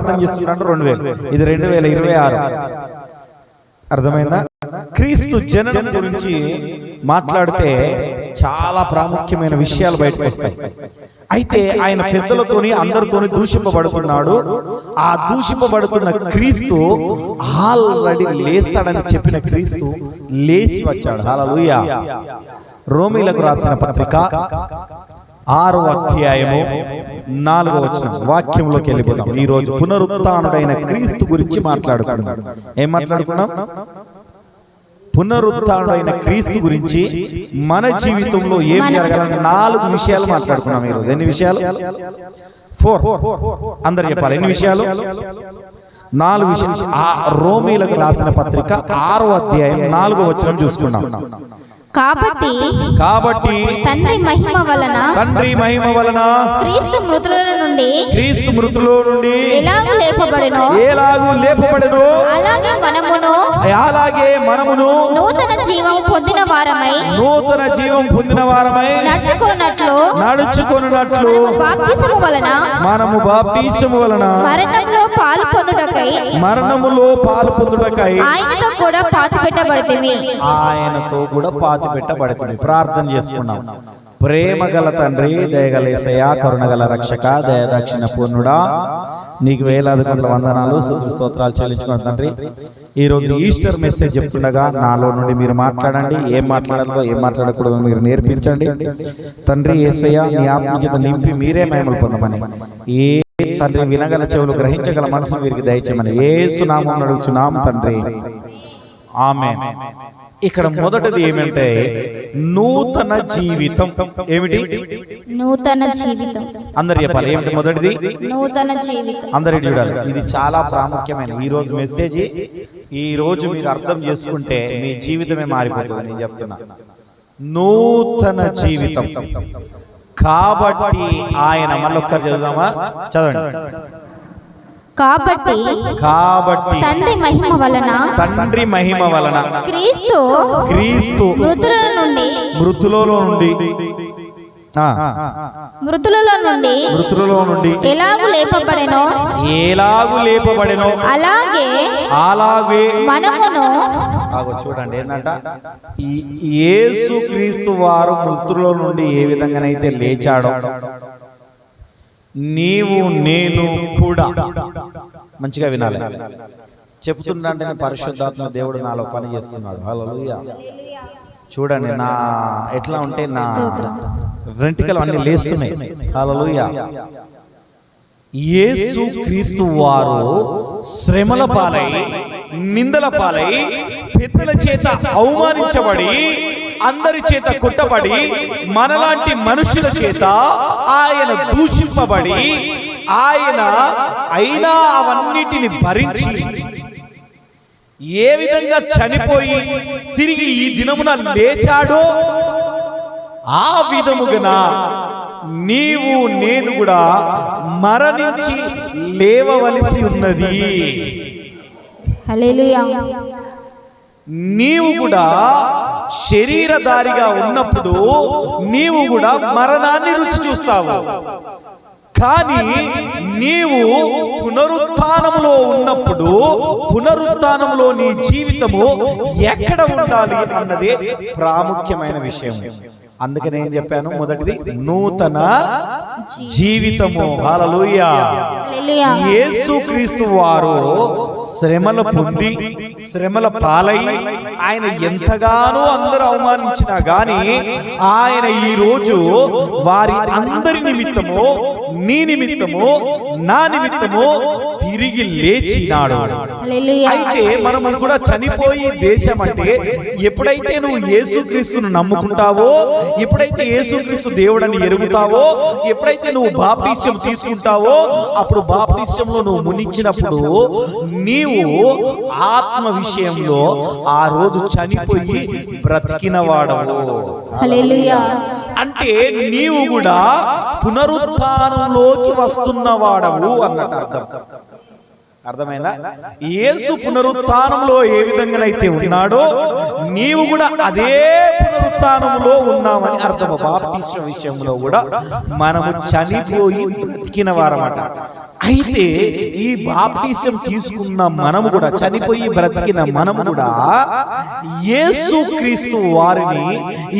అర్థం చేస్తున్నాడు 2000, ఇది 2026. అర్థమైందా? క్రీస్తు జననం గురించి మాట్లాడితే చాలా ప్రాముఖ్యమైన విషయాలు బయటకు వస్తాయి. అయితే ఆయన పెద్దలతోని అందరితోని దూషింపబడుతున్నాడు. ఆ దూషింపబడుతున్న క్రీస్తు ఆల్రెడీ లేస్తాడని చెప్పిన క్రీస్తు లేచి వచ్చాడు. హల్లెలూయా. రోమీలకు రాసిన పత్రిక 6వ అధ్యాయము 4వ వచనం వాక్యంలోకి వెళ్ళిపోదాం. ఈ రోజు పునరుత్థానుడైన క్రీస్తు గురించి మాట్లాడుకుందాం. ఏం మాట్లాడుకున్నాం? పునరుత్థానుడైన క్రీస్తు గురించి మన జీవితంలో ఏం జరగాలని 4 విషయాలు మాట్లాడుకున్నాం ఈరోజు. ఎన్ని విషయాలు? 4. అందరు చెప్పాలి. ఎన్ని విషయాలు? 4 విషయాలు. ఆ రోమీలకు రాసిన పత్రిక 6వ అధ్యాయం 4వ వచనం చూసుకున్నాం. కాబట్టి తండ్రి మహిమ వలన క్రీస్తు మృతులలో నుండి ఎలాగూ లేపబడెనో అలాగే మనమును నూతన జీవం పొందిన వారమై నడుచుకొనున్నట్లు మనము బాప్తిసము వలన మరణములో పాలు పొందుటకై ఆయనతో కూడా పాతిపెట్టబడితిమి. ప్రార్థన చేసుకున్నాం. ప్రేమ గల తండ్రి, దయగల యేసయ్యా, కరుణగల రక్షక, దయదాక్షిణ పూర్ణుడా, నీకు వేలాది కోట్ల వందనాలు, స్తుతి స్తోత్రాలు చెల్లించుకున్నాం తండ్రి. ఈ రోజు ఈస్టర్ మెసేజ్ చెప్తుండగా నాలో నుండి మీరు మాట్లాడండి. ఏం మాట్లాడాలో ఏం మాట్లాడకూడదో మీరు నేర్పించండి తండ్రి. యేసయ్యా, నీ ఆత్మీయత నింపి మీరే మహిమలు పొందమని, ఏ తండ్రి వినగల చెవులు గ్రహించగల మనసును వీరికి దయచేయమని యేసు నామమున అడుగుచున్నాము తండ్రి. ఆమేన్. ఇక్కడ మొదటిది ఏమంటే నూతన జీవితం. ఏమిటి? నూతన జీవితం. అందరు చెప్పాలి. ఏమిటి మొదటిది? నూతన జీవితం. అందరు చూడాలి. ఇది చాలా ప్రాముఖ్యమైన ఈ రోజు మెసేజ్. ఈ రోజు మీరు అర్థం చేసుకుంటే మీ జీవితమే మారిపోతుంది. నేను చెప్తున్నా, నూతన జీవితం. కాబట్టి ఆయన, మళ్ళీ ఒకసారి చదువుదామా? చదవండి. కాబట్టి తండ్రి మహిమ వలన క్రీస్తు మృతులలో నుండి ఎలాగూ లేపబడెనో అలాగే మనమును. చూడండి, ఏంటంట? యేసు క్రీస్తు వారు మృతులలో నుండి ఏ విధంగానైతే లేచాడో, నీవు నేను కూడా, మంచిగా వినాలి, చెప్తుండంటే పరిశుద్ధాత్మ దేవుడు నాలో పని చేస్తున్నాడు. హల్లెలూయా. చూడండి, నా ఎట్లా ఉంటే నా వెంట్రుకలు అన్ని లేస్తున్నాయి. హల్లెలూయా. యేసు క్రీస్తు వారు శ్రమల పాలై, నిందల పాలై, పెద్దల చేత అవమానించబడి, అందరి చేత కొట్టబడి, మనలాంటి మనుషుల చేత ఆయన దూషింపబడి, ఆయన అయినా అవన్నిటిని భరించి ఏ విధంగా చనిపోయి తిరిగి ఈ దినమున లేచాడో ఆ విధముగా నీవు నేను కూడా మరణించి లేవవలసి ఉన్నది. హల్లెలూయా. నీవు కూడా శరీరధారిగా ఉన్నప్పుడు నీవు కూడా మరణాన్ని రుచి చూస్తావు. కానీ నీవు పునరుత్థానములో ఉన్నప్పుడు, పునరుత్థానములో నీ జీవితము ఎక్కడ ఉండాలి అన్నదే ప్రాముఖ్యమైన విషయం. అందుకనే ఏం చెప్పాను? మొదటిది నూతన జీవితము. హల్లెలూయా. యేసుక్రీస్తు వారు శ్రమల పొంది, శ్రమల పాలై, ఆయన ఎంతగానో అందరూ అవమానించినా గాని ఆయన ఈ రోజు వారి అందరి నిమిత్తము, నీ నిమిత్తము, నా నిమిత్తము తిరిగి లేచినాడు. అయితే మనము కూడా చనిపోయి దేశం అంటే, ఎప్పుడైతే నువ్వు యేసుక్రీస్తును నమ్ముకుంటావో, ఎప్పుడైతే యేసుక్రీస్తు దేవుడని ఎరుగుతావో, ఎప్పుడైతే నువ్వు బాప్తిస్మం తీసుకుంటావో, అప్పుడు బాప్తిస్మంలో నువ్వు మునిగినప్పుడు నీవు ఆత్మ విషయంలో ఆ రోజు చనిపోయి బ్రతికిన వాడవు. హల్లెలూయా. అంటే నీవు కూడా పునరుత్థానంలోకి వస్తున్న వాడవు అన్నట్టు అర్థం. అర్థమైందా? యేసు పునరుత్థానంలో ఏ విధంగానైతే ఉన్నాడో నీవు కూడా అదే పునరుత్థానంలో ఉన్నామని అర్థం. బాప్తిస్మ విషయంలో కూడా మనము చనిపోయి బ్రతికిన వారమాట. అయితే ఈ బాప్టిజం తీసుకున్న మనము కూడా, చనిపోయి బ్రతికిన మనము కూడా యేసుక్రీస్తు వారిని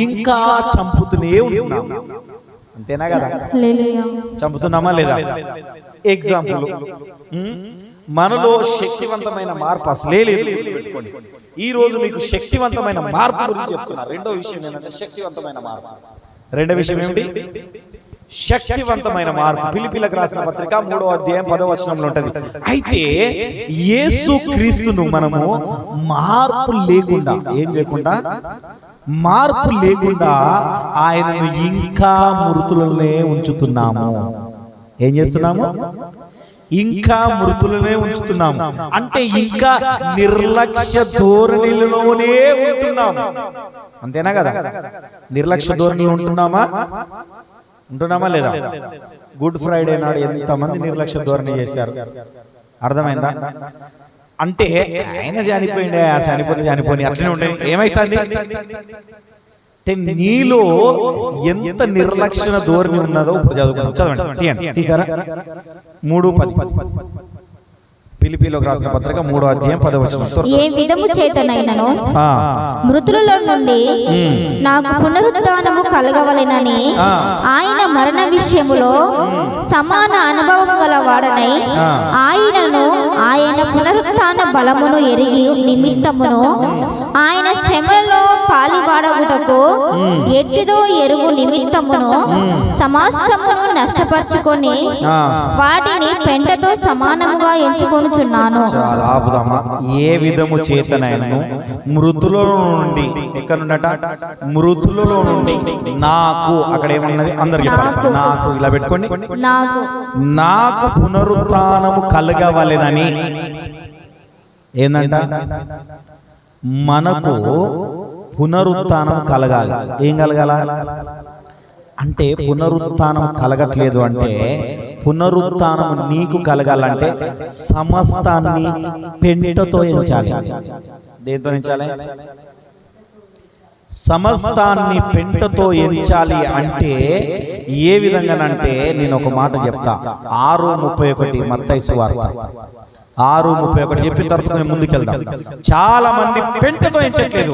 ఇంకా చంపుతూనే ఉంటున్నాం. అంతేనా కదా? చంపుతున్నామా లేదా? ఎగ్జాంపుల్, మనలో శక్తివంతమైన మార్పు అసలే లేదు. ఈ రోజు మీకు శక్తివంతమైన మార్పు గురించి చెప్తున్నా. రెండో విషయం ఏంటంటే శక్తివంతమైన మార్పు. రెండో విషయం ఏమిటి? శక్తివంతమైన మార్పు. ఫిలిప్పీలకు రాసిన పత్రిక 3వ అధ్యాయం 10వ వచనంలో ఉంటది. అయితే యేసుక్రీస్తును మనము మార్పు లేకుండా, ఏం లేకుండా, మార్పు లేకుండా ఆయనను ఇంకా మృతులనే ఉంచుతున్నాము. ఏం చేస్తున్నాము? ఇంకా మృతులనే ఉంచుతున్నాము. అంటే ఇంకా నిర్లక్ష్య ధోరణిలోనే ఉంటున్నాము. అంతేనా కదా? నిర్లక్ష్య ధోరణిలో ఉంటున్నామా లేదా? గుడ్ ఫ్రైడే నాడు ఎంతమంది నిర్లక్ష్య ధోరణి చేశారు? అర్థమైందా? అంటే ఆయన చనిపోయిండే, చనిపోతే చనిపోయి అట్లనే ఉండే, ఏమైతుంది? నీలో ఎంత నిర్లక్ష్య ధోరణి ఉన్నదో చదవండి. తీసారా? 3:10 ఫిలిప్పీలకు రాసిన పత్రిక 3వ అధ్యాయం 10వ వచనం. ఏ విధము చేతనైనను మృతులలో నుండి నాకు పునరుత్థానము కలగవలెనని ఆయన మరణ విషయములో సమాన అనుభవం గల వాడనై ఆయనను, ఆయన పునరుత్థాన బలమును ఎరిగి నిమిత్తమును ఆయన శ్రమలలో పాలివాడగుటకు ఎట్టిదో ఎరుగు నిమిత్తమును సమస్తమును నష్టపరుచుకొని వాటిని పెంటతో సమానముగా ఎంచుకొనుచున్నాను. ఏ విధము చేతనైనను మృతులలో నుండి, ఎక్కడున్నట? మృతులలో నుండి నాకు, అక్కడ ఏమన్నది? అందరికి నాకు, ఇలా పెట్టుకోండి, నాకు పునరుత్థానము కలగవలెనని. ఏందంట? మనకు పునరుత్థానం కలగాలి. ఏం కలగాల అంటే, పునరుత్థానం కలగట్లేదు అంటే, పునరుత్థానం నీకు కలగాలంటే సమస్తాన్ని పెంటతో ఎంచాలి. దేంతో ఎంచాలి? సమస్తాన్ని పెంటతో ఎంచాలి. అంటే ఏ విధంగానంటే, నేను ఒక మాట చెప్తా. 6:31 మత్తయి సువార్త 6:31 చెప్పిన తర్వాత నేను ముందుకెళ్దాం. చాలా మంది పెంటతో ఎంచట్లేదు.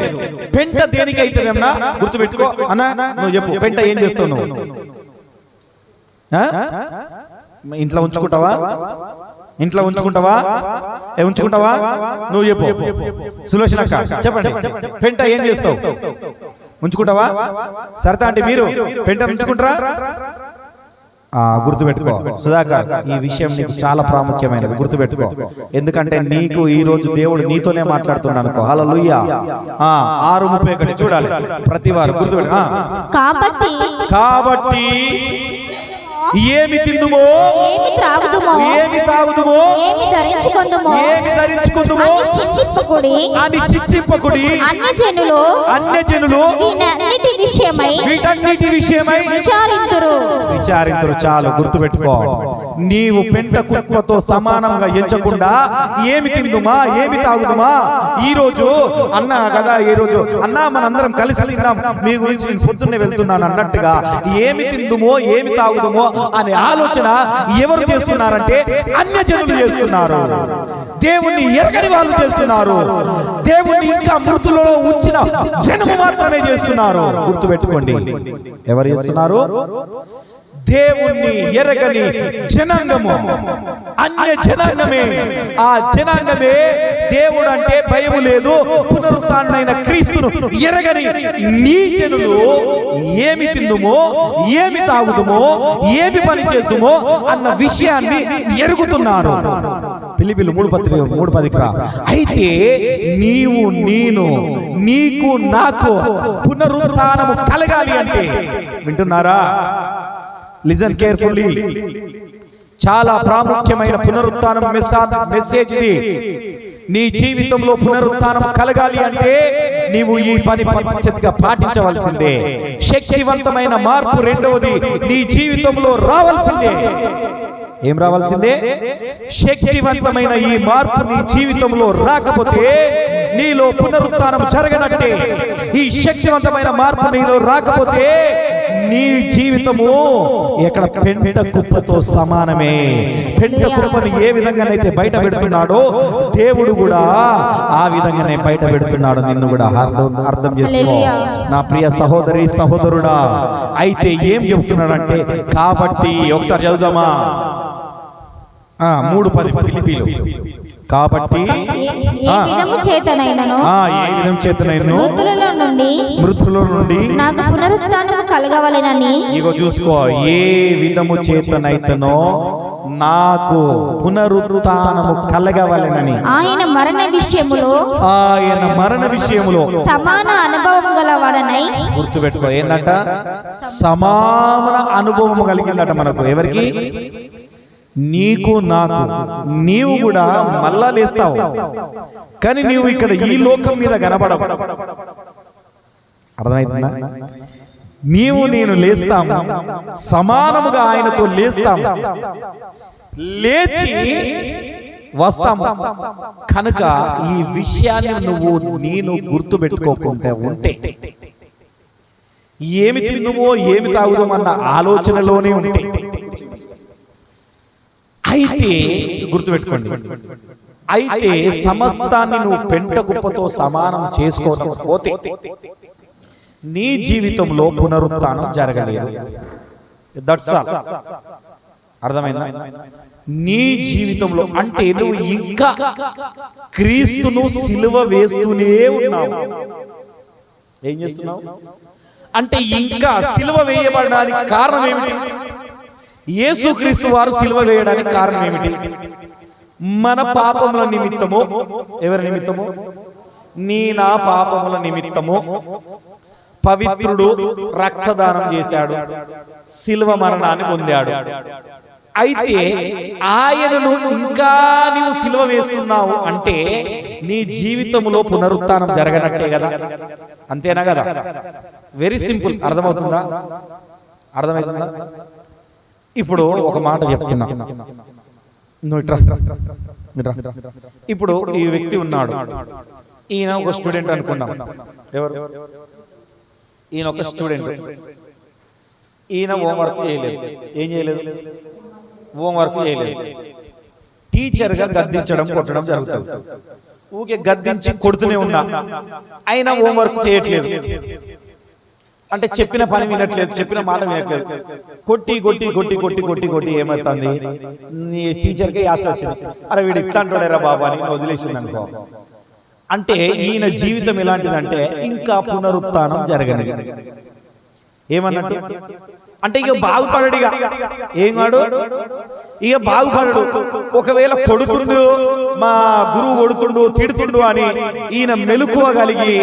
పెంట దేనికి అవుతుందన్నా గుర్తుపెట్టుకో అన్నా. నువ్వు చెప్పు, పెంట ఏం చేస్తావు నువ్వు? ఇంట్లో ఉంచుకుంటావా? ఉంచుకుంటావా? నువ్వు చెప్పు సులోచన అక్క, చెప్పండి. పెంట ఏం చేస్తావు? ఉంచుకుంటావా? సరదా అంటే మీరు పెంట ఉంచుకుంటారా? గుర్తుపెట్టుకో సుధాకర్, ఈ విషయం నీకు చాలా ప్రాముఖ్యమైనది. గుర్తుపెట్టుకో. ఎందుకంటే నీకు ఈ రోజు దేవుడు నీతోనే మాట్లాడుతున్నాను అనుకో. హల్లెలూయా. 6:31 చూడాలి ప్రతి వారు. గుర్తుపెట్టుకో. కాబట్టి ఏమి తిందుమో, ఏమి త్రాగుదుమో, ఏమి తాగుదుమో, ఏమి ధరించుకొందుమో, ఏమి ధరించుకొందుమో అని చింతింపకుడి. అన్యజనులు వీటన్నిటి విషయమై విచారింతురు. చాలు, గుర్తుపెట్టుకో. నీవు పెంట కుప్పతో సమానంగా ఎంచకుండా ఏమి తిందుమా, ఏమి తాగుదుమా. ఈ రోజు అన్నా కదా, ఈ రోజు అన్నా మనందరం కలిసి తిందాం, మీ గురించి నేను పొద్దున్నే వెళ్తున్నాను అన్నట్టుగా ఏమి తిందుమో, ఏమి తాగుదుమో అనే ఆలోచన ఎవరు చేస్తున్నారంటే అన్యజనులు చేస్తున్నారు. దేవుణ్ణి ఎరగని వాళ్ళు చేస్తున్నారు. దేవుణ్ణి ఇంకా మృతులలో ఉంచిన జనము మాత్రమే చేస్తున్నారు. గుర్తుపెట్టుకోండి. ఎవరు చేస్తున్నారు? దేవుణ్ణి ఎరగని జనాంగము, అన్య జనాంగమే. ఆ జనాంగమే దేవుడు అంటే భయము లేదు, పునరుత్థానమైన క్రీస్తును ఎరగని నీ జనులు ఏమి తిందుమో, ఏమి తాగుదుమో, ఏమి పని చేద్దుమో అన్న విషయాన్ని ఎరుగుతున్నారు. ఫిలిప్పీలు 3:10 అయితే నీవు, నేను, నీకు, నాకు పునరుత్థానము కలగాలి అంటే, వింటున్నారా? Listen carefully. చాలా ప్రాముఖ్యమైన పునరుత్థానం మెసేజ్ ఇది. నీ జీవితంలో పునరుత్థానం కలగాలి అంటే నీవు ఈ పని పద్ధతిగా పాటించవలసిందే. శక్తివంతమైన మార్పు రెండవది నీ జీవితంలో రావాల్సిందే. ఏం రావాల్సిందే? శక్తివంతమైన ఈ మార్పు నీ జీవితంలో రాకపోతే నీలో పునరుత్థానం జరగనట్టే. ఈ శక్తివంతమైన మార్పు నీలో రాకపోతే నీ జీవితము ఇక్కడ పెంట కుప్పతో సమానమే. పెంట కుప్పను ఏ విధంగానైతే బయట పెడుతున్నాడో దేవుడు కూడా ఆ విధంగానే బయట పెడుతున్నాడు. నిన్ను కూడా అర్థం చేసుకో నా ప్రియ సహోదరి సహోదరుడా. అయితే ఏం చెబుతున్నాడంటే, కాబట్టి ఒకసారి చదువుదామా 3:10 ఫిలిప్పీలు. కాబట్టి ఏ విధము చేతనైనను మృతుల నుండి నాకు పునరుత్థానము కలగవలెనని. ఇగో చూసుకో, ఏ విధము చేతనైతనో నాకు పునరుత్థానము కలగవలెనని ఆయన మరణ విషయములో సమాన అనుభవం గలవాడనై. గుర్తుపెట్టుకో, ఏందంట? సమాన అనుభవం కలిగిందట మనకు. ఎవరికి? నీకు నాకు. నీవు కూడా మళ్ళా లేస్తావు, కానీ నీవు ఇక్కడ ఈ లోకం మీద కనబడవు. అర్థమైందా? నీవు నేను లేస్తాము, సమానముగా ఆయనతో లేస్తాము, లేచి వస్తాము. కనుక ఈ విషయాన్ని నేను గుర్తు పెట్టుకోకుండా ఉంటే, ఏమి తిన్నుమో ఏమి తాగుదామో అన్న ఆలోచనలోనే ఉంటే, అయితే గుర్తుపెట్టుకోండి, అయితే సమస్తాన్ని నువ్వు పెంట కుప్పతో సమానం చేసుకోకపోతే నీ జీవితంలో పునరుత్థానం జరగలేదు. That's all. అర్థమైందా? నీ జీవితంలో అంటే నువ్వు ఇంకా క్రీస్తును సిలువ వేస్తూనే ఉన్నావు. ఏం చేస్తున్నావు అంటే, ఇంకా సిలువ వేయబడడానికి కారణం ఏమిటి? యేసుక్రీస్తు వారు సిలువ వేయడానికి కారణం ఏమిటి? మన పాపముల నిమిత్తము. ఎవరి నిమిత్తము? నా పాపముల నిమిత్తము పవిత్రుడు రక్తదానం చేశాడు, సిలువ మరణాన్ని పొందాడు. అయితే ఆయనను ఇంకా నీవు సిలువ వేస్తున్నావు అంటే నీ జీవితంలో పునరుత్థానం జరగనట్టే కదా. అంతేనా కదా? Very simple. అర్థమవుతుందా? ఇప్పుడు ఒక మాట చెప్తున్నా. ఇప్పుడు ఈ వ్యక్తి ఉన్నాడు, ఈయన ఒక స్టూడెంట్ అనుకున్నాం. ఎవరు? ఈయన ఒక స్టూడెంట్. ఈయన హోంవర్క్ చేయలేదు. ఏం చేయలేదు? హోంవర్క్ చేయలేదు. టీచర్గా గద్దించడం కొట్టడం జరుగుతుంది. ఊకే గద్దించి కొడుతూనే ఉన్నా, అయినా హోంవర్క్ చేయట్లేదు. అంటే చెప్పిన పని వినట్లేదు, చెప్పిన మాట వినట్లేదు. కొట్టి కొట్టి కొట్టి కొట్టి కొట్టి కొట్టి ఏమవుతుంది? నీ టీచర్కి యాస్ట్ వచ్చింది, అరే వీడు ఇట్లా అంటాడేరా బాబా అని వదిలేసింది అనుకో. అంటే ఈయన జీవితం ఎలాంటిదంటే ఇంకా పునరుత్థానం జరగనిది. ఏమన్నట్టు అంటే ఇక బాగుపడడిగా. ఏం కాడు? ఇక బాగుపడడు. ఒకవేళ కొడుతుండు, మా గురువు కొడుతుండు తిడుతుండు అని ఈయన మెలుకోగలిగి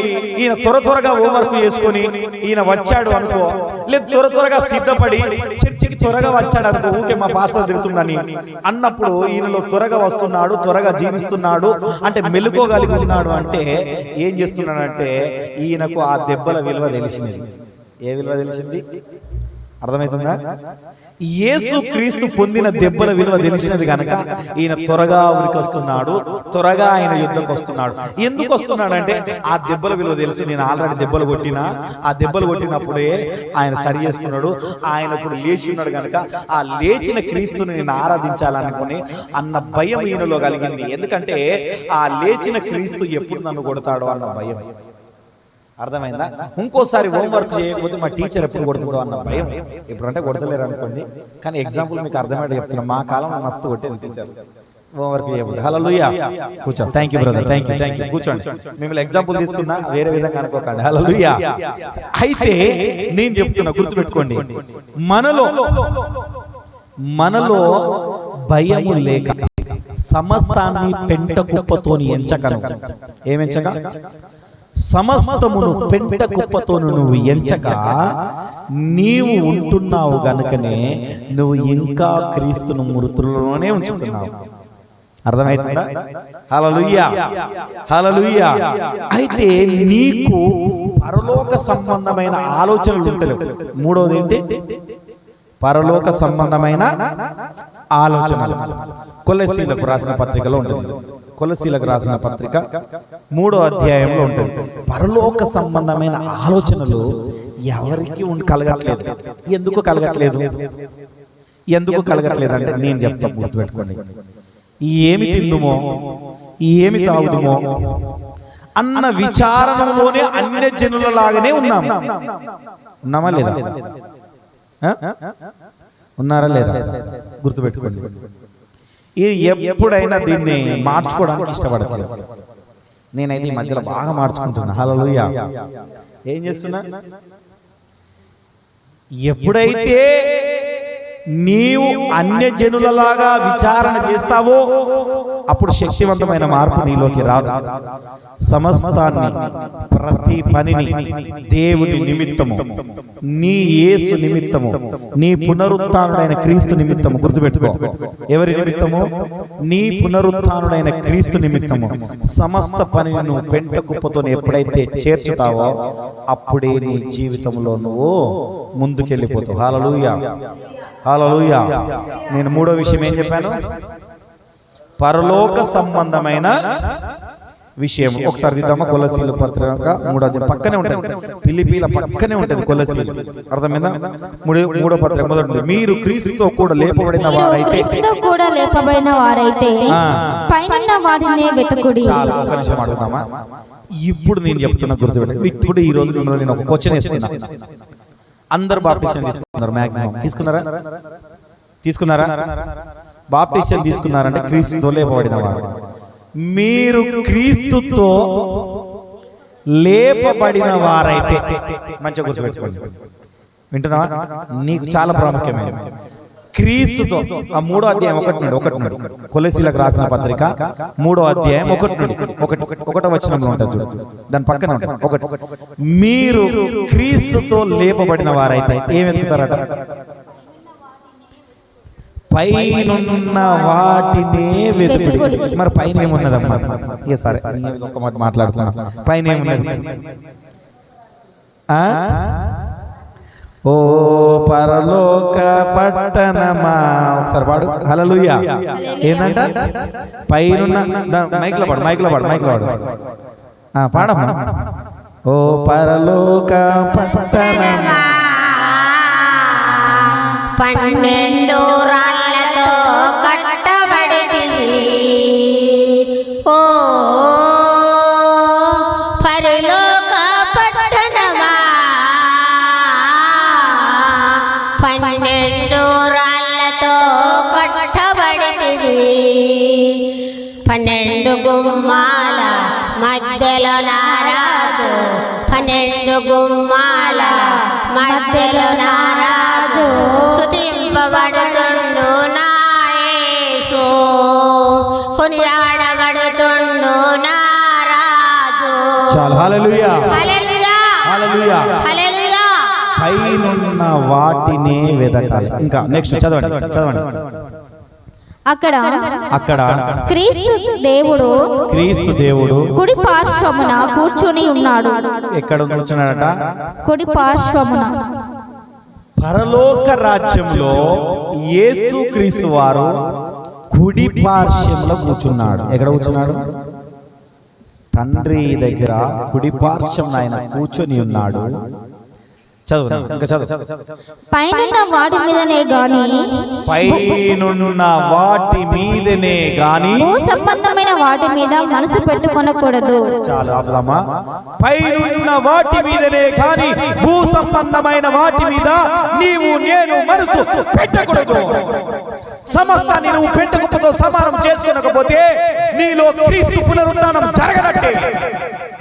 ఈయన త్వరగా హోంవర్క్ చేసుకొని ఈయన వచ్చాడు అనుకో, లేదు త్వరగా సిద్ధపడి చర్చికి త్వరగా వచ్చాడు అనుకో, ఊకే మా పాస్టర్ తిడుతుండని అన్నప్పుడు ఈయనలో త్వరగా వస్తున్నాడు, త్వరగా జీవిస్తున్నాడు అంటే మెలుకోగలిగి ఉన్నాడు. అంటే ఏం చేస్తున్నాడంటే ఈయనకు ఆ దెబ్బల విలువ తెలిసింది. ఏ విలువ తెలిసింది? అర్థమవుతుందా? యేసు క్రీస్తు పొందిన దెబ్బల విలువ తెలిసినది కనుక ఈయన త్వరగా ఉరికొస్తున్నాడు, త్వరగా ఆయన యుద్ధకు వస్తున్నాడు. ఎందుకు వస్తున్నాడంటే ఆ దెబ్బల విలువ తెలుసు. నేను ఆల్రెడీ దెబ్బలు కొట్టినా, ఆ దెబ్బలు కొట్టినప్పుడే ఆయన సరి చేసుకున్నాడు. ఆయన ఇప్పుడు లేచి ఉన్నాడు కనుక ఆ లేచిన క్రీస్తుని నేను ఆరాధించాలనుకుని అన్న భయం ఈయనలో కలిగింది. ఎందుకంటే ఆ లేచిన క్రీస్తు ఎప్పుడు నన్ను కొడతాడో అన్న భయం. అర్థమైందా? ఇంకోసారి హోంవర్క్ చేయకపోతే మా టీచర్ ఎప్పుడు కొడుతుందో అన్న భయం. ఇప్పుడంటే కొడతలేరు అనుకోండి, కానీ ఎగ్జాంపుల్ మీకు అర్థమయ్యేది చెప్తున్నా. మా కాలం మస్తు కొట్టేది టీచర్, హోంవర్క్ చేయకపోతే. హల్లెలూయా. కూర్చోండి. Thank you brother, thank you. కూర్చోండి. మిమ్మల్ని ఎగ్జాంపుల్ తీసుకున్నా, వేరే విధంగా అనుకోకండి. హల్లెలూయా. అయితే నేను చెప్తున్నా, గుర్తుపెట్టుకోండి, మనలో భయము లేక సమస్తాన్ని పెంట కుప్పతోని ఎంచకను. ఏమెంచక? సమస్తమును పెంట కుప్పతోను నువ్వు ఎంచక నీవు ఉంటున్నావు గనుకనే నువ్వు ఇంకా క్రీస్తును మృతులలోనే ఉంచుతున్నావు. అర్థమవుతుందా? హల్లెలూయా, హల్లెలూయా. అయితే నీకు పరలోక సంబంధమైన ఆలోచనలు ఉంటలేవు. మూడవది ఏంటి? పరలోక సంబంధమైన ఆలోచన. కొలస్సీలకు రాసిన పత్రికలో ఉంటుంది. కొలస్సీలకు రాసిన పత్రిక 3వ అధ్యాయంలో ఉంటుంది. పరలోక సంబంధమైన ఆలోచనలు ఎవరికి కలగట్లేదు. ఎందుకు కలగట్లేదు? ఎందుకు కలగట్లేదు అంటే నేను చెప్తాను, గుర్తుపెట్టుకోండి. ఏమి తిందుమో, ఏమి తాగుదుమో అన్న విచారణలోనే అన్య జనులలాగానే ఉన్నాము. ఉన్నామా లేదా? ఉన్నారా లేదా? గుర్తుపెట్టుకోండి. ఇది ఎప్పుడైనా దీన్ని మార్చుకోవడానికి ఇష్టపడట్లేదు. నేనైతే ఈ మధ్యలో బాగా మార్చుకుంటున్నా. హల్లెలూయా. ఏం చేస్తున్నా? ఎప్పుడైతే నీవు అన్య జనులలాగా విచారణ చేస్తావో అప్పుడు శక్తివంతమైన మార్పు నీలోకి రాదు. సమస్తాన్ని, ప్రతి పనిని దేవుని నిమిత్తము, నీ యేసు నిమిత్తము, నీ పునరుత్థానుడైన క్రీస్తు నిమిత్తము. గుర్తుపెట్టుకో, ఎవరి నిమిత్తము? నీ పునరుత్థానుడైన క్రీస్తు నిమిత్తము సమస్త పనిని నువ్వు పెంట కుప్పతో ఎప్పుడైతే చేర్చుతావో అప్పుడే నీ జీవితంలో నువ్వు ముందుకెళ్ళిపోతావు. హల్లెలూయా, హల్లెలూయా. నేను 3వ విషయం ఏం చెప్పాను? పరలోక సంబంధమైన విషయం. ఒకసారి దిద్దామా? కొలస్సీల పత్రిక 3వ అధ్యాయం పక్కనే ఉంటుంది, ఫిలిప్పీల పక్కనే ఉంటుంది కొలస్సీలు. అర్థమైందా? 3వ పత్రిక మొదటి, మీరు క్రీస్తుతో కూడా లేపబడిన వారైతే పైనున్న వాటినే వెతుకుడి. చాలా ఒక నిమిషం అడుగుదామా? ఇప్పుడు నేను చెప్తున్నా, గుర్తుపెట్టు. ఇప్పుడు ఈ రోజు మిమ్మల్ని నేను ఒక క్వశ్చన్ ఇస్తున్నా. అందరు బాప్టిజం తీసుకున్నారు, మాక్సిమం తీసుకున్నారా? బాప్టిజం తీసుకున్నారంటే క్రీస్తుతో లేపబడిన వారు. మీరు క్రీస్తుతో లేపబడిన వారైతే, మంచిగా గుర్తుపెట్టుకోండి. వింటున్నావా? నీకు చాలా ప్రాముఖ్యమైన క్రీస్తుతో. ఆ 3వ అధ్యాయం 1 నుండి కొలస్సీలకు రాసిన పత్రిక 3వ అధ్యాయం 1 వచనంలో ఉంటుంది చూడు, దాని పక్కన ఉంటుంది 1. మీరు క్రీస్తుతో లేపబడిన వారైతే ఏం వెతుకుతారట? పైనున్న వాటినే వెతుకుడి. మరి పైన ఏమున్నదమ్మా? సరే ఒక మాట మాట్లాడుతున్నా. పైన ఏమున్నది? ఓ పరలోక పట్టణమా, ఒకసారి పాడు. హల్లెలూయా. ఏందంట? పైనున్న మైక్లో పాడు పాడమ్మా. ఓ పరలోక పట్టణమా, 12 రాళ్లతో కట్టబడితివి. ఓ పరలోక పట్టణమా, 12 రాళ్లతో కట్టబడితివి. 12 గుమ్మాల మధ్యలో నారాజు, 12 గుమ్మాల మధ్యలో నారాజు, స్తుతింపబడుతుండు నా యేసు, కొనియాడబడుతుండు నా రాజు. చాలు. హల్లెలూయా, హల్లెలూయా, హల్లెలూయా, హల్లెలూయా. పైనున్న వాటినే వెతకాలి. ఇంకా నెక్స్ట్ చదవండి. అక్కడ క్రీస్తు దేవుడు కుడి పార్శ్వమున కూర్చొని ఉన్నాడు. ఎక్కడ కూర్చున్నాడట? కుడి పార్శ్వమున. పరలోక రాజ్యంలో యేసు క్రీస్తు వారు కుడి పార్శ్వంలో కూర్చున్నాడు. ఎక్కడ కూర్చున్నాడు? తండ్రి దగ్గర కుడి పార్శ్వం ఆయన కూర్చొని ఉన్నాడు. పైనున్న వాటి మీదనే గాని భూ సంబంధమైన వాటి మీద మనసు పెట్టుకొనకూడదు. చాలు ఆపుదామా? పైనున్న వాటి మీదనే గాని భూ సంబంధమైన వాటి మీద నీవు నేను మనసు పెట్టకూడదు. సమస్తాన్ని నువ్వు పెట్టకపోతే, సమానం చేసుకొనకపోతే నీలో క్రీస్తు పునరుత్థానం జరగనట్టే.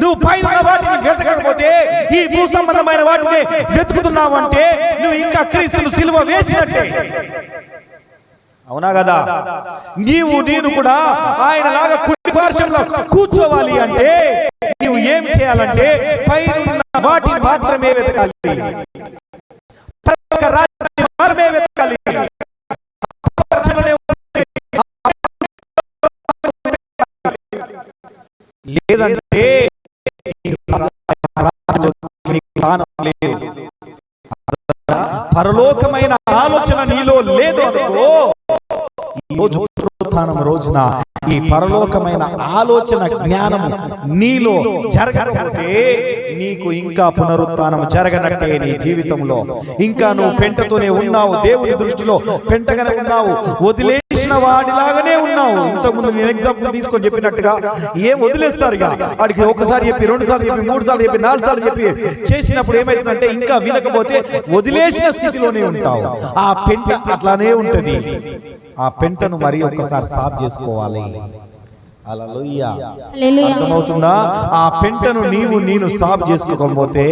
నువ్వు పైన వాటిని వెతకకపోతే, ఈ భూ సంబంధమైన వాటిని వెతుకుతున్నావు అంటే నువ్వు ఇంకా క్రీస్తును సిలువ వేసినట్టే. అవునా కదా? నేను కూడా ఆయన లాగా కుడి పార్శ్వంలో కూర్చోవాలి అంటే నీవు ఏం చేయాలంటే పైన వాటిని మాత్రమే వెతకాలి, మాత్రమే వెతకాలి. లేదంటే పరలోకమైన ఆలోచన నీలో లేదు అనుకో, రోజున ఈ పరలోకమైన ఆలోచన జ్ఞానము నీలో జరగకపోతే నీకు ఇంకా పునరుత్థానం జరగనట్టే. నీ జీవితంలో ఇంకా నువ్వు పెంటతోనే ఉన్నావు, దేవుని దృష్టిలో పెంటగానే ఉన్నావు, వదిలేసిన వాడిలాగానే ఉన్నావు. ఇంతకుముందు నేను ఎగ్జాంపుల్ తీసుకొని చెప్పినట్టుగా ఏం వదిలేస్తారు ఇక వాడికి ఒకసారి చెప్పి, 2 సార్లు చెప్పి, 3 సార్లు చెప్పి, 4 సార్లు చెప్పి చేసినప్పుడు ఏమైతుందంటే ఇంకా వినకపోతే వదిలేసిన స్థితిలోనే ఉంటావు. ఆ పెంట అట్లానే ఉంటది. ఆ పెంటను మరి ఒక్కసారి సాఫ్ చేసుకోవాలి. హల్లెలూయా. అర్థమవుతుందా? ఆ పెంటను నేను సాఫ్ చేసుకోకపోతే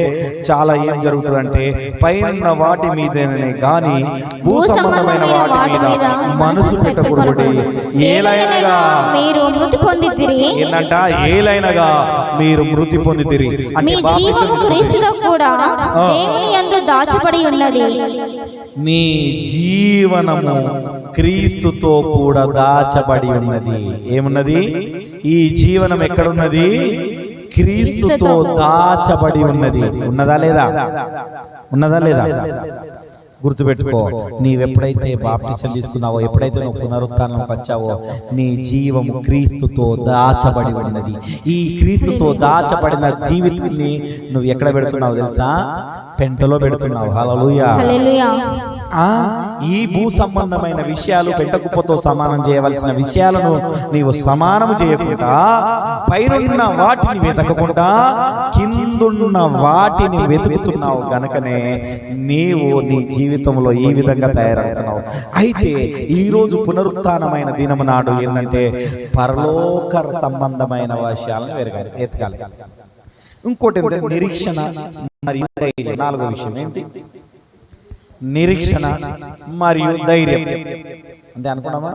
చాలా ఏం జరుగుతుందంటే పైన వాటి మీదనే గాని భూ సంబంధమైన వాటి మీద మనసు పెట్టకూడదు. ఏలైనగా మీరు మృతి పొందితిరి. ఏందంట? ఏలైనగా మీరు మృతి పొందితిరి మీ జీవము క్రీస్తుతో కూడా దేవుని యందు దాచబడి ఉన్నది. మీ జీవనము క్రీస్తుతో కూడా దాచబడి ఉన్నది. ఏమున్నది? ఈ జీవనం ఎక్కడున్నది? క్రీస్తుతో దాచబడి ఉన్నది. ఉన్నదా లేదా? ఉన్నదా లేదా? గుర్తుపెట్టుకో. నీవెప్పుడైతే బాప్టిజం తీసుకున్నావో, ఎప్పుడైతే నువ్వు పునరుత్థానంకి వచ్చావో, నీ జీవము క్రీస్తుతో దాచబడి ఉన్నది. ఈ క్రీస్తుతో దాచబడిన జీవితాన్ని నువ్వు ఎక్కడ పెడుతున్నావు తెలుసా? పెంటలో పెడుతున్నావు. హల్లెలూయా. ఈ భూ సంబంధమైన విషయాలు పెంటకుప్పతో సమానం చేయవలసిన విషయాలను నీవు సమానము చేయకుండా పైనున్న వాటిని వెతకకుండా కిందున్న వాటిని వెతుకుతున్నావు గనకనే నీవు నీ జీవితంలో ఈ విధంగా తయారవుతున్నావు. అయితే ఈరోజు పునరుత్థానమైన దినము నాడు ఏంటంటే పరలోక సంబంధమైన విషయాలను ఎతకాలి. ఇంకోటి ఏంటంటే నిరీక్షణ మరియు ధైర్యం. 4వ విషయం ఏంటి? నిరీక్షణ మరియు ధైర్యం. అంతే అనుకున్నామా?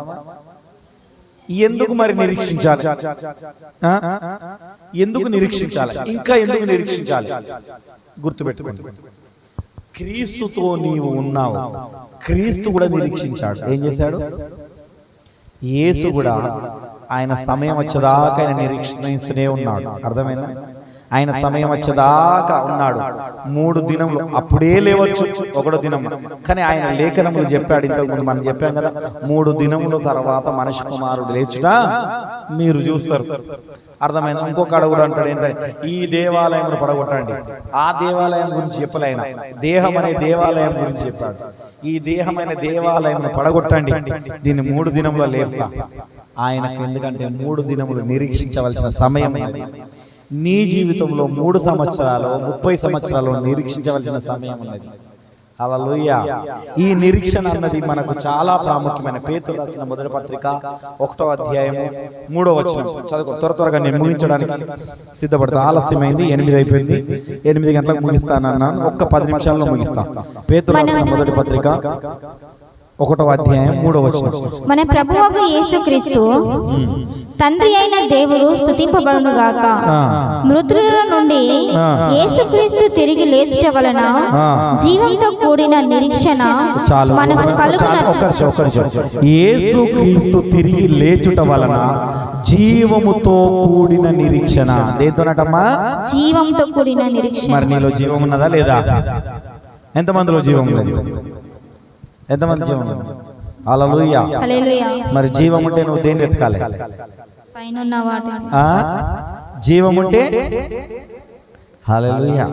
ఎందుకు మరి నిరీక్షించాలి? ఎందుకు నిరీక్షించాలి? ఇంకా ఎందుకు నిరీక్షించాలి? గుర్తుపెట్టుకోండి. క్రీస్తుతో నీవు ఉన్నావు. క్రీస్తు కూడా నిరీక్షించాడు. ఏం చేశాడు? యేసు కూడా ఆయన సమయం వచ్చేదాకా ఆయన నిరీక్షిస్తూనే ఉన్నాడు. అర్థమైందా? ఆయన సమయం వచ్చేదాకా ఉన్నాడు. 3 దినములు అప్పుడే లేవచ్చు, 1వ దినం. కానీ ఆయన లేఖనములు చెప్పాడు. ఇంతకుముందు మనం చెప్పాం కదా, 3 దినముల తర్వాత మనిషి కుమారుడు లేచుగా మీరు చూస్తారు. అర్థమైందా? ఇంకొక కూడా అంటాడు ఏంటంటే ఈ దేవాలయమును పడగొట్టండి. ఆ దేవాలయం గురించి చెప్పలేన, దేహం అనే దేవాలయం గురించి చెప్పాడు. ఈ దేహమైన దేవాలయమును పడగొట్టండి, దీన్ని 3 దినముల లేపుతా. ఆయనకు ఎందుకంటే 3 దినములు నిరీక్షించవలసిన సమయం. నీ జీవితంలో 3 సంవత్సరాలు 30 సంవత్సరాలు నిరీక్షించవలసిన సమయం ఉన్నది. హల్లెలూయా. ఈ నిరీక్షణ అన్నది మనకు చాలా ప్రాముఖ్యమైన. పేతురు రాసిన మొదటి పత్రిక 1వ అధ్యాయము 3వ వచనం చదువు. త్వరగా నేను ముగించడానికి సిద్ధపడతా. ఆలస్యమైంది, 8 అయిపోయింది. 8 గంటలకు ముగిస్తానన్నాను. ఒక్క 10 నిమిషాల్లో ముగిస్తా. పేతురు రాసిన మొదటి పత్రిక 1వ అధ్యాయం 3వ వచనం. మన ప్రభువగు యేసుక్రీస్తు తండ్రి అయిన దేవుడు స్తుతింపబడును గాక. మృతుల నుండి యేసుక్రీస్తు తిరిగి లేచుట వలన జీవంతో కూడిన నిరీక్షణ మనకు కలుగును. యేసుక్రీస్తు తిరిగి లేచుట వలన జీవముతో కూడిన నిరీక్షణ. దేంతోనటమ్మా? జీవంతో కూడిన నిరీక్షణ. మరి నీలో జీవం ఉన్నదా లేదా? ఎంతమందిలో జీవం ఉన్నది? ఎంతమంది జీవం? హల్లెలూయా. మరి జీవం ఉంటే నువ్వు దేన్ని వెతకాలి? పైనున్న వాటిని. జీవం ఉంటే హల్లెలూయా.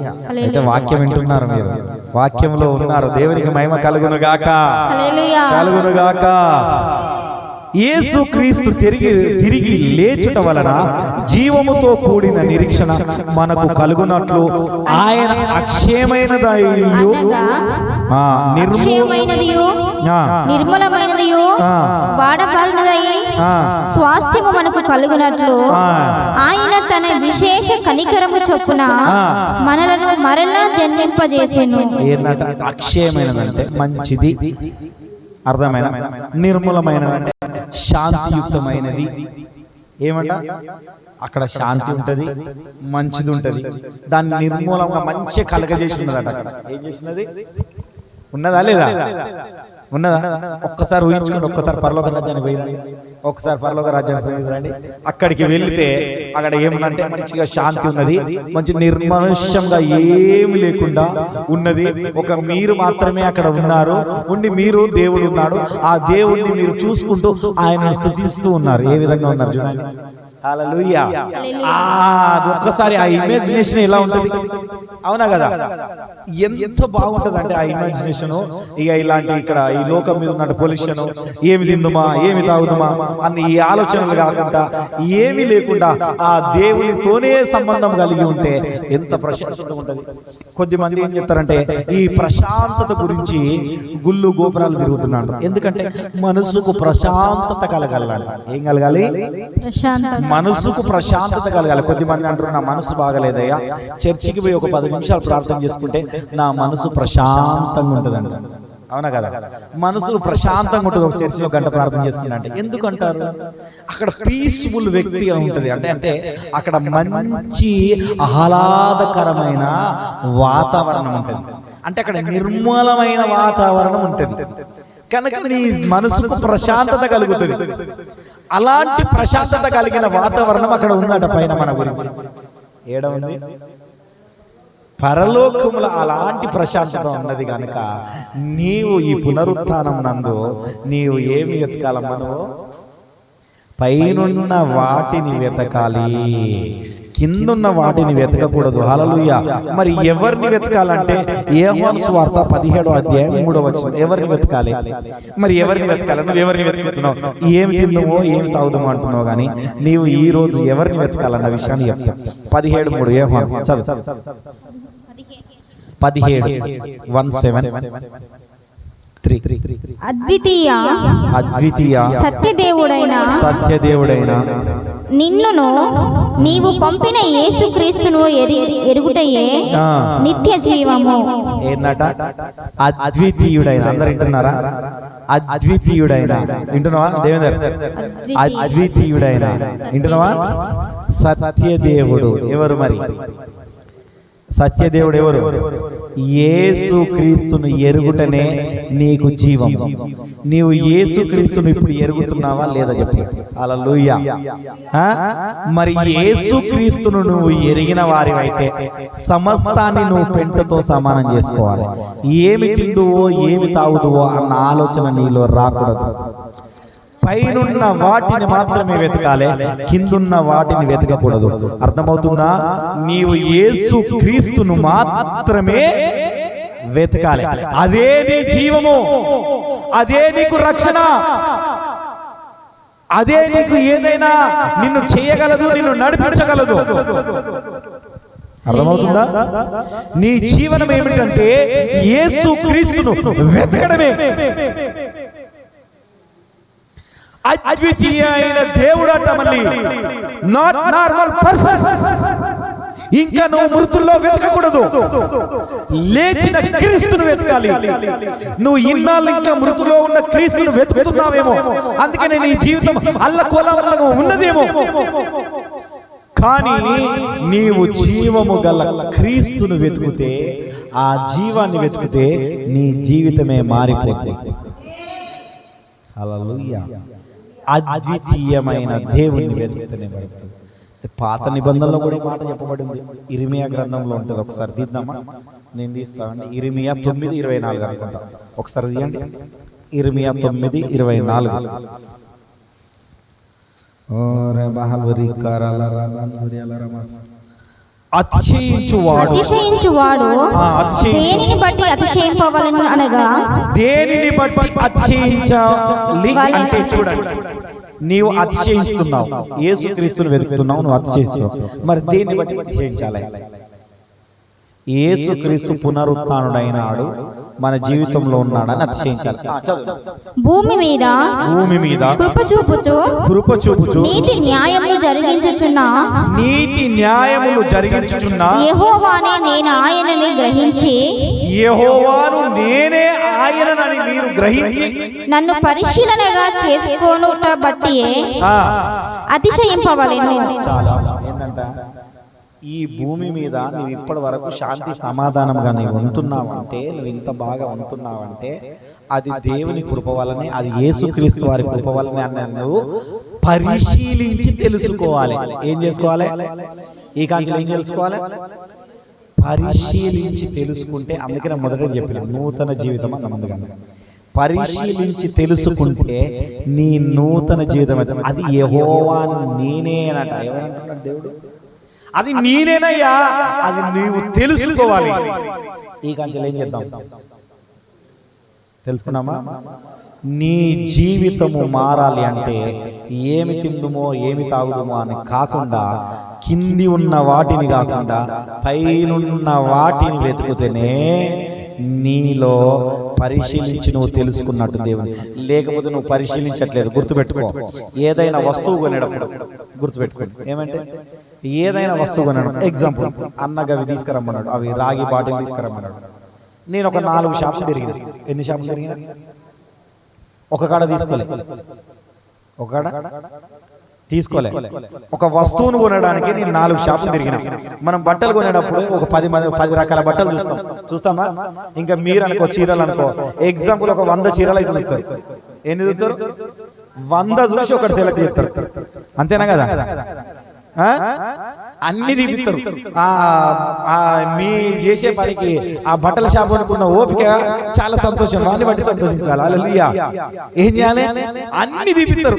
అయితే వాక్యం వింటున్నారు మీరు, వాక్యంలో ఉన్నారు. దేవునికి మహిమ కలుగును గాక, కలుగును గాక. యేసుక్రీస్తు తిరిగి లేచుట వలన జీవముతో కూడిన నిరీక్షణ మనకు కలుగునట్లు ఆయన అక్షయమైనదయు నిర్మలమైనదియు వాడబారినదయి స్వాస్థ్యము మనకు కలుగునట్లు ఆయన తన విశేష కనికరము చొప్పున మనలను మరలా జన్మింపజేసెను. ఏంటంటే అక్షయమైనదంటే మంచిది, అర్థమైన. నిర్మలమైనదంటే శాంతియుక్తమైనది. ఏమంట? అక్కడ శాంతి ఉంటది, మంచిది ఉంటది. దాన్ని నిర్మూలంగా మంచి కలగజేసి ఉన్నదట. అక్కడ ఏం చేసినది? ఉన్నదా లేదా? ఉన్నదా? ఒక్కసారి ఊహించుకోండి. ఒక్కసారి పరలోక రాజ్యానికి పోయింది. ఒకసారి పరలోక రాజ్యానికి రండి. అక్కడికి వెళ్తే అక్కడ ఏమన్నంటే మంచిగా శాంతి ఉన్నది, మంచి నిర్మనుష్యంగా ఏమి లేకుండా ఉన్నది. ఒక మీరు మాత్రమే అక్కడ ఉన్నారు. ఉండి మీరు దేవుడు ఉన్నాడు, ఆ దేవుడిని మీరు చూసుకుంటూ ఆయన స్తుతిస్తూ ఉన్నారు. ఏ విధంగా ఉన్నారు చూడండి. హల్లెలూయా. ఒక్కసారి ఆ ఇమాజినేషన్ ఎలా ఉంటది, అవునా కదా? ఎంత బాగుంటది అంటే ఆ ఇమాజినేషన్. ఇక ఇలాంటి ఇక్కడ ఈ లోకం మీద ఉన్న పొల్యూషన్, ఏమి తిందుమా ఏమి తాగుదుమా అన్ని ఈ ఆలోచనలు కాకుండా ఏమీ లేకుండా ఆ దేవునితోనే సంబంధం కలిగి ఉంటే ఎంత ప్రశాంతత ఉంటది. కొద్దిమంది ఏం చెప్తారంటే ఈ ప్రశాంతత గురించి గుళ్ళు గోపురాలు తిరుగుతున్నాడు. ఎందుకంటే మనసుకు ప్రశాంతత కలగాలంట. ఏం కలగాలి? మనసుకు ప్రశాంతత కలగాలి. కొద్దిమంది అంటారు నా మనసు బాగలేదయ్యా, చర్చికి పోయి ఒక 10 నిమిషాలు ప్రార్థన చేసుకుంటే నా మనసు ప్రశాంతంగా ఉంటుందంట. అవునా కదా? మనసు ప్రశాంతంగా ఉంటుంది ఒక చర్చిలో గంట ప్రార్థన చేసుకుంటే. అంటే ఎందుకంటారు? అక్కడ పీస్ఫుల్ వ్యక్తిగా ఉంటుంది. అంటే అక్కడ మంచి ఆహ్లాదకరమైన వాతావరణం ఉంటుంది. అంటే అక్కడ నిర్మలమైన వాతావరణం ఉంటుంది కనుక నీ మనసుకు ప్రశాంతత కలుగుతుంది. అలాంటి ప్రశాంతత కలిగిన వాతావరణం అక్కడ ఉందట పైన మన గురించి. ఏడ ఉంది? పరలోకములో అలాంటి ప్రశాంతత ఉన్నది కనుక నీవు ఈ పునరుత్థానం నందు నీవు ఏమి వెతకాలమ్మా? నువ్వు పైనున్న వాటిని వెతకాలి, కిందున్న వాటిని వెతకకూడదు. హల్లెలూయా. మరి ఎవరిని వెతకాలంటే యోహాను సువార్త 17వ అధ్యాయం 3వ వచనం. ఎవరిని వెతకాలి? మరి ఎవరిని వెతకాలి? నువ్వు ఎవరిని వెతుకుతున్నావు? ఏమి తిందుమో ఏమి తాగుదామో అంటున్నావు, కానీ నీవు ఈ రోజు ఎవరిని వెతకాలన్న విషయాన్ని చెప్తా. 17:3 యోహాను చదువు. 17:17 అద్వితీయ సత్యదేవుడైన నిన్నును నీవు పంపిన యేసుక్రీస్తును ఎరుగుటయే నిత్య జీవము. ఏందట? అద్వితీయుడైన. అందరు వింటున్నారా? అద్వితీయుడైన. వింటున్నావా దేవేందర్? అద్వితీయుడైన. వింటున్నావా? సత్యదేవుడు ఎవరు? మరి సత్యదేవుడు ఎవరు? యేసుక్రీస్తును ఎరుగుటనే నీకు జీవం. నీవు యేసుక్రీస్తును ఇప్పుడు ఎరుగుతున్నావా లేదా చెప్పు. హల్లెలూయా. మరి యేసుక్రీస్తును నువ్వు ఎరిగిన వారివైతే సమస్తాన్ని నువ్వు పెంటతో సమానం చేసుకోవాలి. ఏమి తిందువో ఏమి తాగుదువో అన్న ఆలోచన నీలో రాకూడదు. పైనున్న వాటిని మాత్రమే వెతకాలి, కిందున్న వాటిని వెతకకూడదు. అర్థమవుతుందా? నీవు యేసుక్రీస్తును మాత్రమే వెతకాలి. అదే నీ జీవము, అదే నీకు రక్షణ, అదే నీకు ఏదైనా నిన్ను చేయగలదు, నిన్ను నడిపించగలదు. అర్థమవుతుందా? నీ జీవనం ఏమిటంటే యేసుక్రీస్తును వెతకడమే. అద్వితీయ అయిన దేవుడట. మళ్ళీ నాట్ నార్మల్ పర్సన్. ఇంకా నువ్వు మృతుల్లో వెతకకూడదు, లేచిన క్రీస్తును వెతకాలి. నువ్వు ఇన్నాళ్ళు ఇంకా మృతులో ఉన్న క్రీస్తును వెతుకుతున్నావేమో, అందుకనే నీ జీవితం అల్లకొల్లగా ఉన్నదేమో. కానీ నీవు జీవము గల క్రీస్తును వెతుకుతే, ఆ జీవాన్ని వెతుకుతే నీ జీవితమే మారిపోతుంది. హల్లెలూయా. అద్వితీయమైన దేవుణ్ణి వెతుకుతూనే పడుతుంది. పాత నిబంధనలో కూడా ఈ మాట చెప్పబడింది. ఇర్మియా గ్రంథంలో ఉంటుంది. ఒకసారి తీద్దామా? నేను తీస్తానండి. ఇర్మియా 9:24 అనుకుంటా. ఒకసారి తీయండి. ఇర్మియా 9:24. అతిశయించువాడు దేనిని బట్టి అతిశయింపవలెను అనగా, దేనిని బట్టి అతిశయించాలి అంటే చూడండి, నీవు అతిశయిస్తున్నావు, యేసుక్రీస్తును వెతుకుతున్నావు, నువ్వు అతిశయిస్తున్నావు. మరి దేన్ని బట్టి అతిశయించాలి? యేసుక్రీస్తు పునరుత్థానుడైనాడు, మన జీవితంలో ఉన్నాడని అతిశయించాలి. భూమి మీద కృప చూపుచు నీతి న్యాయములు జరిగించుచున్న యెహోవానే నేను ఆయనని గ్రహించి, యెహోవాను నేనే ఆయనని మీరు గ్రహించి నన్ను పరిశీలనగా చేసుకోనుట బట్టి అతిశయింపవలెను. ఏంటంట? ఈ భూమి మీద నువ్వు ఇప్పటి వరకు శాంతి సమాధానంగా నువ్వు ఉంటున్నావంటే, నువ్వు ఇంత బాగా ఉంటున్నావంటే అది దేవుని కృప వల్లనే, అది యేసుక్రీస్తు వారి కృప వల్లనే అన్న నువ్వు పరిశీలించి తెలుసుకోవాలి. ఏం చేసుకోవాలి? ఈ కాంచెలు ఏం తెలుసుకోవాలి? పరిశీలించి తెలుసుకుంటే, అందుకనే మొదట చెప్పిన నూతన జీవితం అన్న ముందుగా. పరిశీలించి తెలుసుకుంటే నీ నూతన జీవితం అయితే అది యెహోవా నేనేనట. ఎవరంటున్నాడు దేవుడు? అది నేనేనయ్యా, అది నీవు తెలుసుకోవాలి. ఈ కాంచెలు ఏం చేద్దాం తెలుసుకున్నామా? నీ జీవితము మారాలి అంటే ఏమి తిందుమో ఏమి తాగుదుమో అని కాకుండా, కింది ఉన్న వాటిని కాకుండా పైనున్న వాటిని వెతుకుతేనే నీలో పరిశీలించి నువ్వు తెలుసుకున్నట్టు దేవుని. లేకపోతే నువ్వు పరిశీలించట్లేదు. గుర్తుపెట్టుకో, ఏదైనా వస్తువు కొనేటప్పుడు గుర్తుపెట్టుకో, ఏమంటే ఏదైనా వస్తువు కొనేటప్పుడు, ఎగ్జాంపుల్ అన్నగా అవి తీసుకురమ్మన్నాడు, అవి రాగి బాటిల్ తీసుకురమ్మన్నాడు. నేను ఒక 4 షాపులు తిరిగిన. ఎన్ని షాపులు తిరిగిన? ఒక కాడ తీసుకోలే, ఒక కాడ తీసుకోలే. ఒక వస్తువును కొనడానికి నేను 4 షాపులు తిరిగిన. మనం బట్టలు కొనేటప్పుడు ఒక 10 రకాల బట్టలు చూస్తామా? ఇంకా మీరు అనుకో, చీరలు అనుకో, ఎగ్జాంపుల్ ఒక 100 చీరలు అయితే చూస్తారు. ఎన్ని చూస్తారు? 100 చూసి ఒకటి సెలెక్ట్ చేస్తారు. అంతేనా కదా? అన్ని తీపిస్తారు. మీ చేసే పనికి ఆ బట్టల షాప్ అనుకున్న ఓపిక చాలా సంతోషం. వాడిని బట్టి సంతోషించాలి. హల్లెలూయా. ఏం చేయాలి? అన్ని తీపిస్తారు.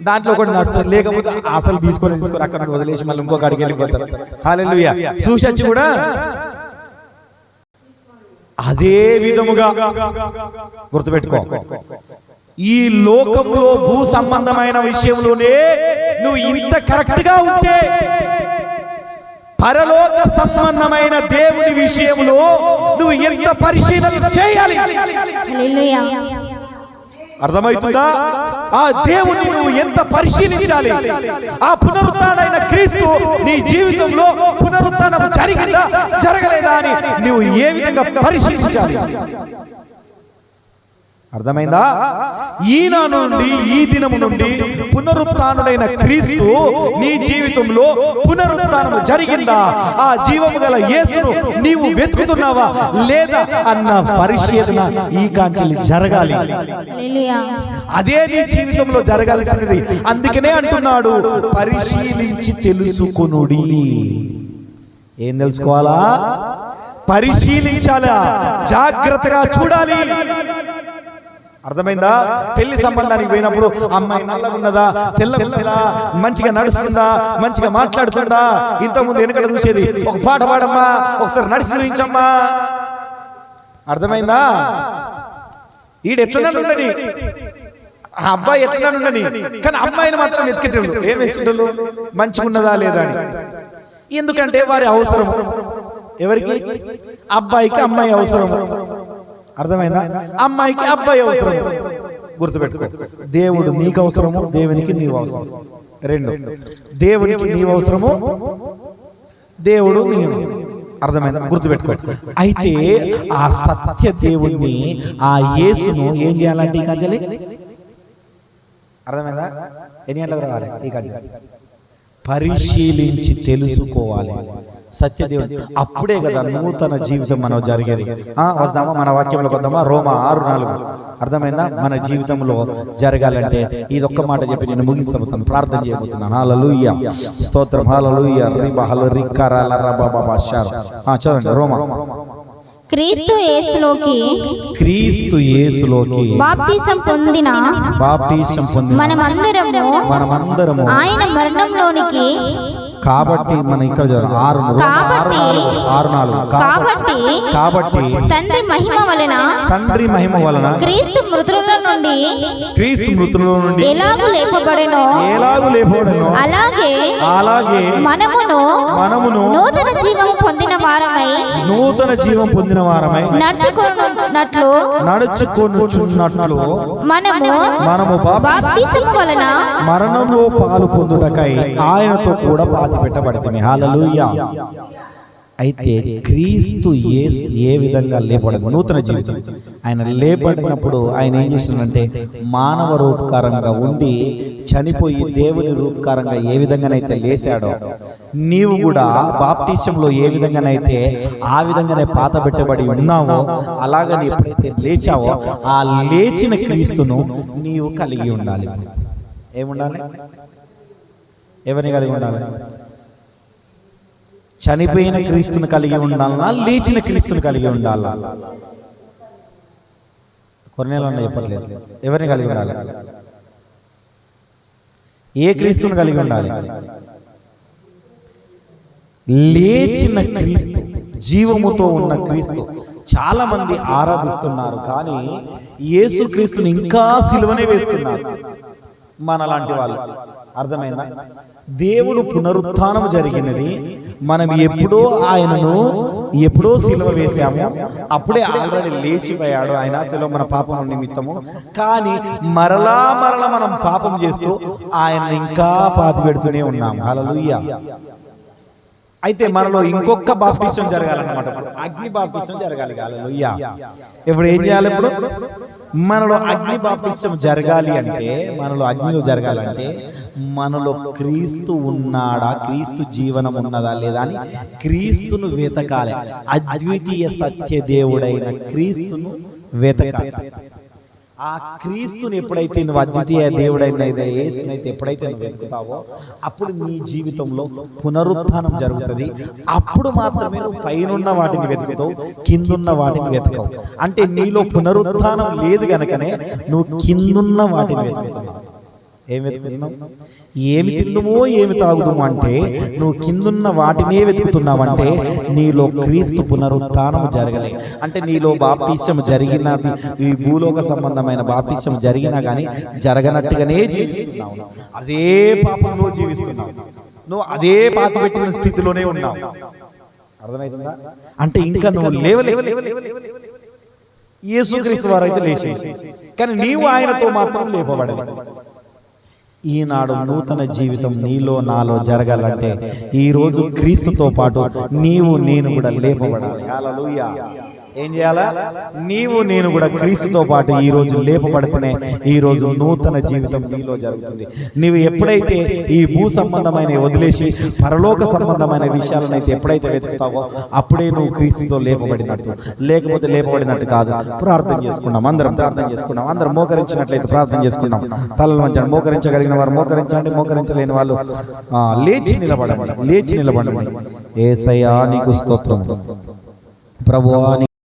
దాంట్లో ఒకటి నచ్చుతుంది, లేకపోతే అసలు తీసుకొని అక్కడ వదిలేసి మళ్ళీ ఇంకొక అడిగి వెళ్ళిపోతారు. హల్లెలూయా. చూసొచ్చి కూడా అదే విధముగా గుర్తుపెట్టుకో, ఈ లోకంలో భూ సంబంధమైన విషయంలోనే నువ్వు ఇంత కరెక్ట్ గా ఉంటే, పరలోక సంబంధమైన దేవుని విషయంలో నువ్వు ఎంత పరిశీలన చేయాలి. హల్లెలూయా. అర్థమవుతుందా? ఆ దేవుని నువ్వు ఎంత పరిశీలించాలి. ఆ పునరుత్థానమైన క్రీస్తు నీ జీవితంలో పునరుత్థానం జరిగిందా జరగలేదా అని నువ్వు ఏ విధంగా పరిశీలించాలి. అర్థమైందా? ఈనాడు నుండి, ఈ దినము నుండి పునరుత్థానుడైన క్రీస్తు నీ జీవితంలో పునరుత్థానం జరిగిందా, ఆ జీవము గల యేసును నీవు వెతుకుతున్నావా లేదా అన్న పరిశీలన ఈ కాంచెలి జరగాలి. హల్లెలూయా. అదే నీ జీవితంలో జరగాల్సినది. అందుకనే అంటున్నాడు, పరిశీలించి తెలుసుకొనుడి. ఏం తెలుసుకోవాలా? పరిశీలించాలా, జాగ్రత్తగా చూడాలి. అర్థమైందా? పెళ్లి సంబంధానికి పోయినప్పుడు అమ్మాయి నల్లగా ఉన్నదా, తెల్లగా ఉన్నదా, మంచిగా నడుస్తుందా, మంచిగా మాట్లాడుతుందా, ఇంతకుముందు వెనకడ చూసేది ఒక పాట పాడమ్మా, ఒకసారి నడిచి చూపించమ్మా. అర్థమైందా? ఈడు ఎట్లా ఉండని, ఆ అబ్బాయి ఎట్లా ఉండని, కానీ అమ్మాయిని మాత్రం వెతికేటోళ్ళు. ఏం వేసేటోళ్ళు? మంచిగా ఉన్నదా లేదా అని. ఎందుకంటే వారి అవసరం. ఎవరికి? అబ్బాయికి అమ్మాయి అవసరం. అర్థమైందా? అమ్మాయికి అబ్బాయి అవసరం. గుర్తుపెట్టుకో, దేవుడు నీకు అవసరము, దేవునికి నీవు అవసరం. 2, దేవునికి నీవు అవసరము, దేవుడు నీవు. అర్థమైందా? గుర్తుపెట్టుకో. అయితే ఆ సత్య దేవుణ్ణి, ఆ యేసును ఏం చేయాలంటే ఈ కాంచెలి, అర్థమైందా? ఎన్ని గంటలకు రావాలి? ఈ కాంచెలి పరిశీలించి తెలుసుకోవాలి. సత్యదేవుడు. అప్పుడే కదా నూతన జీవితం మనం జరిగేది. వద్దామా మన వాక్యంలోకి వద్దామా? రోమా 6:4. అర్థమైందా? మన జీవితంలో జరగాలంటే ఇది ఒక్క మాట చెప్పి నేను ముగిస్తాను, ప్రార్థన చేయబోతున్నాను. హల్లెలూయా, స్తోత్రం. హల్లెలూయా. చదవండి రోమా. క్రీస్తు యేసులోకి బాప్తిసం పొందిన మనమందరము ఆయన మరణంలోనికి. కాబట్టి మన ఇక్కడ 6:4 కాబట్టి తండ్రి మహిమ వలన క్రీస్తు మృతుల నుండి ఎలాగు లేపబడెనో అలాగే మనమును నూతన జీవం పొందిన వారమై నడుచుకొనుచున్నట్లు మనము బాప్తిసము వలన మరణంలో పాలు పొందుటకై ఆయనతో కూడా పాతి పెట్టబడితిమి. హల్లెలూయా. అయితే క్రీస్తు యేసు ఏ విధంగా లేపబడింది? నూతన జీవితం. ఆయన లేపబడినప్పుడు ఆయన ఏం చేస్తున్నాడంటే మానవ రూపకారంగా ఉండి చనిపోయి దేవుని రూపకారంగా ఏ విధంగానైతే లేచాడో, నీవు కూడా బాప్టిజంలో ఏ విధంగానైతే ఆ విధంగానే పాత పెట్టబడి ఉన్నావో, అలాగని ఎప్పుడైతే లేచావో ఆ లేచిన క్రీస్తును నీవు కలిగి ఉండాలి. ఏముండాలి? ఎవరిని కలిగి ఉండాలి? చనిపోయిన క్రీస్తుని కలిగి ఉండాలన్నా లేచిన క్రీస్తుని కలిగి ఉండాలా? కొన్నేళ్ళు ఉన్నాయి చెప్పట్లేదు. ఎవరిని కలిగి ఉండాలి? ఏ క్రీస్తుని కలిగి ఉండాలి? లేచిన క్రీస్తు, జీవముతో ఉన్న క్రీస్తు. చాలా మంది ఆరాధిస్తున్నారు, కానీ యేసు క్రీస్తుని ఇంకా సిలువనే వేస్తున్నారు మనలాంటి వాళ్ళు. అర్థమైందా? దేవుడు పునరుత్థానం జరిగినది, మనం ఎప్పుడో సిలువ వేశాము, అప్పుడే ఆల్రెడీ లేచిపోయాడు ఆయన సిలువ మన పాపం నిమిత్తము. కానీ మరలా మనం పాపం చేస్తూ ఆయన ఇంకా పాతి పెడుతూనే ఉన్నాం. హల్లెలూయా. అయితే మనలో ఇంకొక బాప్టిజం జరగాలన్నమాట, అగ్ని బాప్టిజం జరగాలి. హల్లెలూయా. ఇప్పుడు ఏం చేయాలి? ఇప్పుడు మనలో అగ్ని బాప్టిజం జరగాలి అంటే, మనలో అగ్నిలో జరగాలంటే మనలో క్రీస్తు ఉన్నాడా, క్రీస్తు జీవనం ఉన్నదా లేదా అని క్రీస్తును వెతకాలి. అద్వితీయ సత్య దేవుడైన క్రీస్తును వెతకాలి. ఆ క్రీస్తుని ఎప్పుడైతే నువ్వు అద్వితీయ దేవుడైన యేసునైతే ఎప్పుడైతే నువ్వు వెతుకుతావో, అప్పుడు నీ జీవితంలో పునరుత్థానం జరుగుతుంది. అప్పుడు మాత్రమే నువ్వు పైనున్న వాటిని వెతుకుతావు, కిందున్న వాటిని వెతకవు. అంటే నీలో పునరుత్థానం లేదు గనకనే నువ్వు కిందున్న వాటిని వెతుకుతున్నావు. ఏం వెతుకుతున్నావు? ఏమి తిందుమో ఏమి తాగుదుమో అంటే నువ్వు కిందున్న వాటినే వెతుకుతున్నావంటే నీలో క్రీస్తు పునరుత్థానం జరగలే. అంటే నీలో బాప్టిజం జరిగినది, ఈ భూలోక సంబంధమైన బాప్టిజం జరిగినా కానీ జరగనట్టుగానే జీవిస్తున్నావు. అదే పాపంలో జీవిస్తున్నావు. నువ్వు అదే పాతి పెట్టిన స్థితిలోనే ఉన్నావు. అర్థమవుతుందా? అంటే ఇంకా నువ్వు లేవలేవు. యేసుక్రీస్తు వారు అయితే లేచి, కానీ నీవు ఆయనతో మాత్రం లేపబడలేదు. ఈనాడు నూతన జీవితం నీలో నాలో జరగాలంటే ఈరోజు క్రీస్తుతో పాటు నీవు నేను కూడా లేపబడాలి. హల్లెలూయా. ఏం చేయాలా? నీవు నేను కూడా క్రీస్తుతో పాటు ఈ రోజు లేపబడితేనే ఈ రోజు నూతన జీవితం నీలో జరుగుతుంది. నీవు ఎప్పుడైతే ఈ భూ సంబంధమైన వదిలేసి పరలోక సంబంధమైన విషయాలను అయితే ఎప్పుడైతే వెతుకుతావో అప్పుడే నువ్వు క్రీస్తుతో లేపబడినట్టు, లేకపోతే లేపబడినట్టు కాదు. ప్రార్థన చేసుకున్నాం, అందరం ప్రార్థన చేసుకున్నాం. అందరం మోకరించినట్లయితే ప్రార్థన చేసుకున్నాం. తలలు వంచండి. మోకరించగలిగిన వారు మోకరించండి, మోకరించలేని వాళ్ళు లేచి నిలబడండి. యేసయ్యా నీకు స్తోత్రం ప్రభువా.